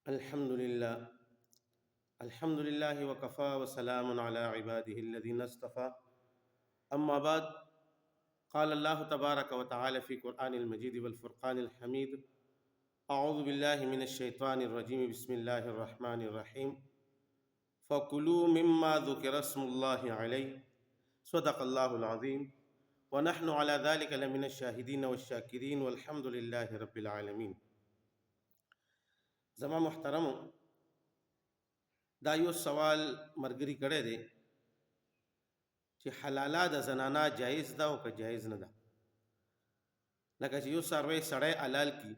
الحمد لله الحمد لله وكفى وسلام على عباده الذين اصطفى أما بعد. قال الله تبارك وتعالى في قرآن المجيد والفرقان الحميد: أعوذ بالله من الشيطان الرجيم، بسم الله الرحمن الرحيم. فكلوا مما ذكر اسم الله عليه، صدق الله العظيم، ونحن على ذلك لمن الشاهدين والشاكرين، والحمد لله رب العالمين. زما محترمو، دا یو سوال مرګري کړی دی چې حلاله د زنانا جایز ده او که جایز نه ده. لکه چې یو څاروی سړی حلال کی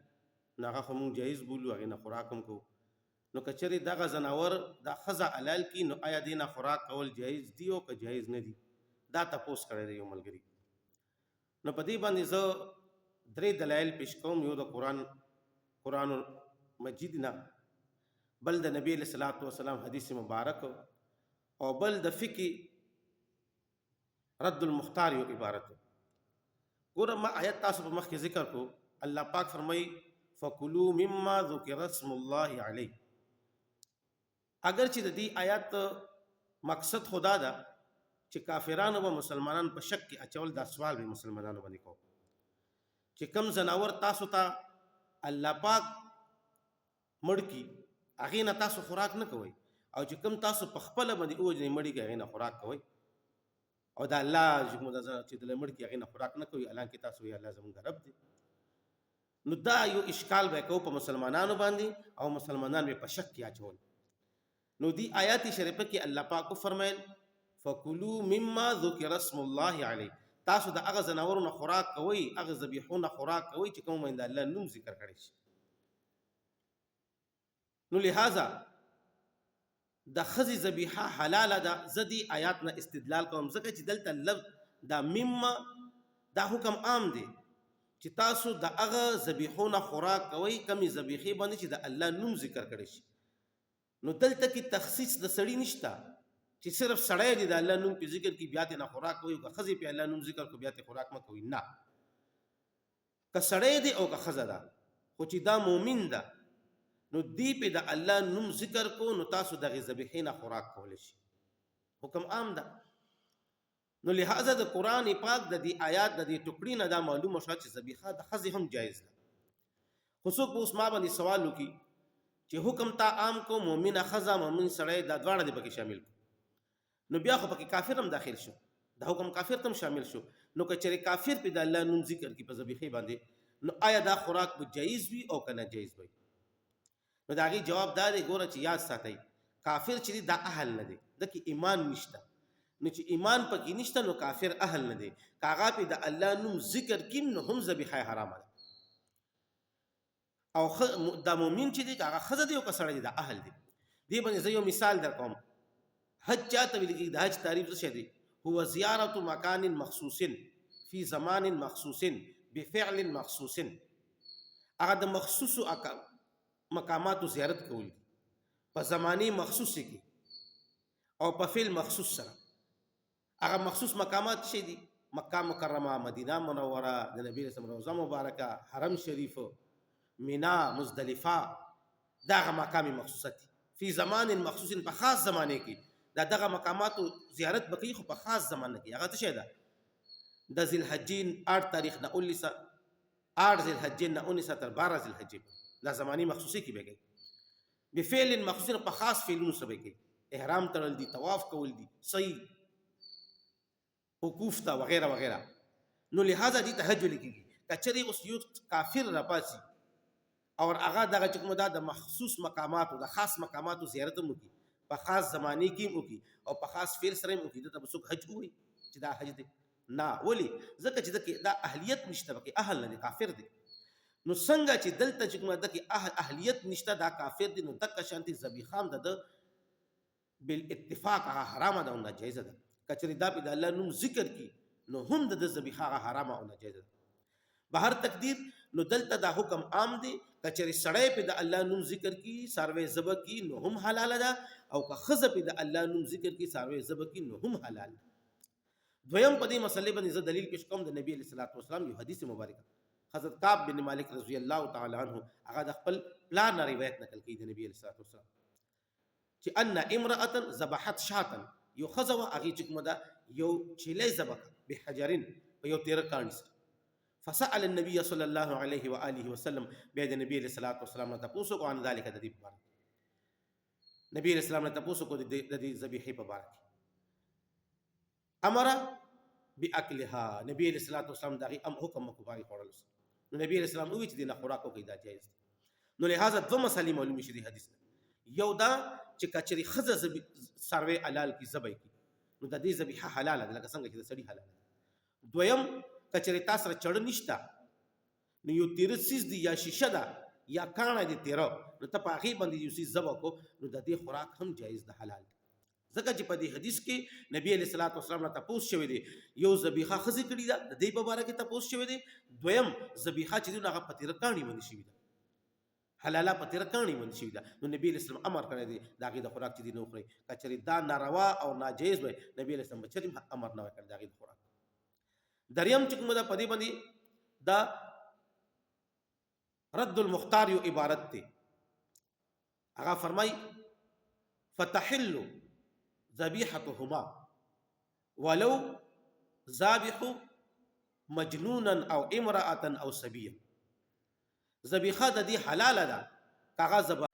نو هغه خو موږ جایز بولو، هغې نه خوراک هم کوو. نو که چېرې دغه ځناور دا ښځه حلال کی نو آیا دې نه خوراک کول جایز دي او که جایز نه دي؟ دا تپوس کړی دی یو ملګري. نو په دې باندې زه درې دلایل پیش کوم. یو د قرآن مجید نه، بل د نبی علیه الصلاۃ والسلام حدیث مبارک، او بل د فقه رد المختار یو عبارت. ګوره ما آیت تاسو په مخکې ذکر کو، الله پاک فرمایي فکلوا مما ذکر اسم الله علیه. اگر چې د دې آیات مقصد خدا ده چې کافرانو به مسلمانان په شک کې اچول، دا سوال به مسلمانانو باندې کو چې کم زناور تاسو ته الله پاک مړ کی هغې نه تاسو خوراک نه کوئ، او چې کم تاسو په خپله باندې ووژنئ مړي کې هغې نه خوراک کوئ، او د الله چې دله مړ کی هغې نه خوراک نه کوئ، حالانکې تاسو وایي الله زموږ رب دی. نو دا یو اشکال به کوو په مسلمانانو باندې، او مسلمانان به په شک کې اچول. نو دی آیات شریفه کې الله پاک فرمایل فکلوا مما ذکر اسم الله علیه، تاسو د هغه ځناورو نه خوراک کوئ، هغه ذبیحو نه خوراک کوئ چې کوم باندې الله نوم ذکر کړی شي. نو لہذا د ښځې ذبیحه حلاله ده. زه دې آیات نه استدلال کوم ځکه چې دلته لفظ دا مما دا حکم عام دی چې تاسو د هغه ذبیحو نه خوراک کوئ کمې ذبیحې باندې چې د الله نوم ذکر کړی شي. نو دلته کې تخصیص د سړي نشته چې صرف سړی دی د الله نوم په ذکر کې بیا ته نه خوراک کوي، او که ښځې په الله نوم ذکر کو بیا ته خوراک مه کوي. نه، که سړی دی او که ښځه ده، خو چې دا مؤمن ده نو دی په د الله نوم ذکر کو، نو تاسو دغه ذبیحې نه خوراک کولی شي. حکم عام ده. نو لہذا د قرآن پاک د دې آیات د دې ټوکړي نه دا معلومه شوه چې ذبیحه د ښځې هم جایز ده. خو څوک به اوس ما باندې سوال وکړي چې حکم تا عام کو، مؤمنه ښځه مؤمن سړی دا دواړه دې پکې شامل کو، نو بیا خو پکې کافر هم داخل شو، دا حکم کافر ته هم شامل شو. نو که چېرې کافر په د الله نوم ذکر کړي په ذبیحې باندې، نو آیا دا خوراک به جایز وي او که نه جایز وي؟ نو د هغې جواب دا دی، ګوره چې یاد ساتئ کافر چې دی دا اهل نه دی، دکې ایمان نشته. نو چې ایمان پکې نشته نو کافر اهل نه دی. که هغه پې د الله نوم ذکر کړي نو هم ذبیحه حرامه ده. او دا مؤمن چې دی که هغه ښځه دی او که سړی دی دا اهل دی. دې باندې زه یو مثال در کوم. حج چاته ویل کېږي؟ د حج تعریف څه شی دی؟ هو زیارت مکان مخصوص فی زمان مخصوص بفعل مخصوص. هغه د مخصوصو مقاماتو زیارت کول په زمانه مخصوص کې او په فعل مخصوص سره. هغه مخصوص مقامات شي دي مکه مکرمه، مدینه منوره، د نبی رسول الله روضه مبارکه، حرم شریف، مینا، مزدلفه، دغه مقام مخصوصات دي فی زمان مخصوص، په خاص زمانه کې دغه مقاماتو زیارت بکې، خو په خاص زمانه کې. هغه څه شي ده؟ د ذی الحجین 8 تاریخ نه 8 ذی الحجین نه 19 تر 12 ذی الحجې دا زمانی مخصوصی کې بګي. بفعل مخصوص په خاص فعلونو سره بګي، احرام تړل دي، طواف کول دي، سعی، وقوف تا وغیرہ وغیرہ. نو لہذا دې ته حج لیکيږي. کچري اوس یو کافر را پاسي او هغه دغه چې کوم د مخصوص مقاماتو د خاص مقاماتو زیارت مو کی، په خاص زمانی کې مو کی، او په خاص فعل سره مو کی، ته بسوک حج وي چې دا حج دی؟ نه. ولی؟ ځکه چې دا اهلیت نشته، بکې اهل نه دی، کافر دی. نو څنګه چې دلته چې کومه د کې اهلیت نشته دا کافر دی، نو دغه شانتي ذبیحه هم د بالاتفاق هغه حرامه ده او ناجایزه ده. کچري دا په د الله نوم ذکر کی نو هم د ذبیحه هغه حرامه او ناجایزه ده. به هر تقدیر نو دلته دا حکم عام دی. کچري سړی په د الله نوم ذکر کی، ساروی ذبح کی، نو هم حلال ده، او که ښځه په د الله نوم ذکر کی، ساروی ذبح کی، نو هم حلال ده. دویم په دې مسلې باندې زه دلیل پیش کوم د نبی علیه الصلاۃ والسلام یو حدیث مبارکه. حضرت کعب بن مالک رضی الله تعالی عنہ هغه د خپل پلار نه روایت نقل کوي د نبی علیه الصلوۃ والسلام چې ان امراه ذبحت شاتا یو خزوه هغه چې کومه ده یو چیلې ذبح بحجرن په یو تیر کاڼي سره فسأل النبي صلى الله عليه وآله وسلم بيد النبي عليه الصلاة والسلام تپوسو کو عن ذلك د دې په اړه نبی عليه السلام تپوسو کو د دې ذبیحې په اړه امر باکلها نبی عليه الصلاة والسلام دغه حکم کو باندې خورل نو نبی عليه السلام وی چې د خوراکو کې دا جایز نو لہذا دو مسلې معلومي شي د حدیث یو دا چې کچري خزه سروي حلال کی ذبح کی نو د دې ذبیحه حلال ده لکه څنګه چې د سړی حلال دویم کچری تاسو سره چړ نشتا نو یو تیر سیس دی یا شیشه ده یا کانه دی تیر نو ته په هغه باندې یو سیس ذبح کو نو د دې خوراک هم جایز ده حلال ځکه چې په دې حدیث کې نبی علیہ الصلوۃ والسلام ته تپوس شوی دی یو ذبیحه خزي کړی ده د دې په اړه کې تپوس شوی دی دویم ذبیحه چې دغه په تیر کانی باندې شوی ده حلاله په تیر کانی باندې شوی ده نو نبی علیہ السلام امر کړی دی دغه د خوراک چې دی نو خوري کچری دا ناروا او ناجیز وي نبی علیہ السلام بچری امر نه کړی دغه خوراک دریم چې کومه ده پدې باندې دا رد المختار یو عبارت ته هغه فرمای فتحل ذبیحتهما ولو ذابح مجنونا او امراه او صبيا ذبیحه د دې حلاله ده کاغه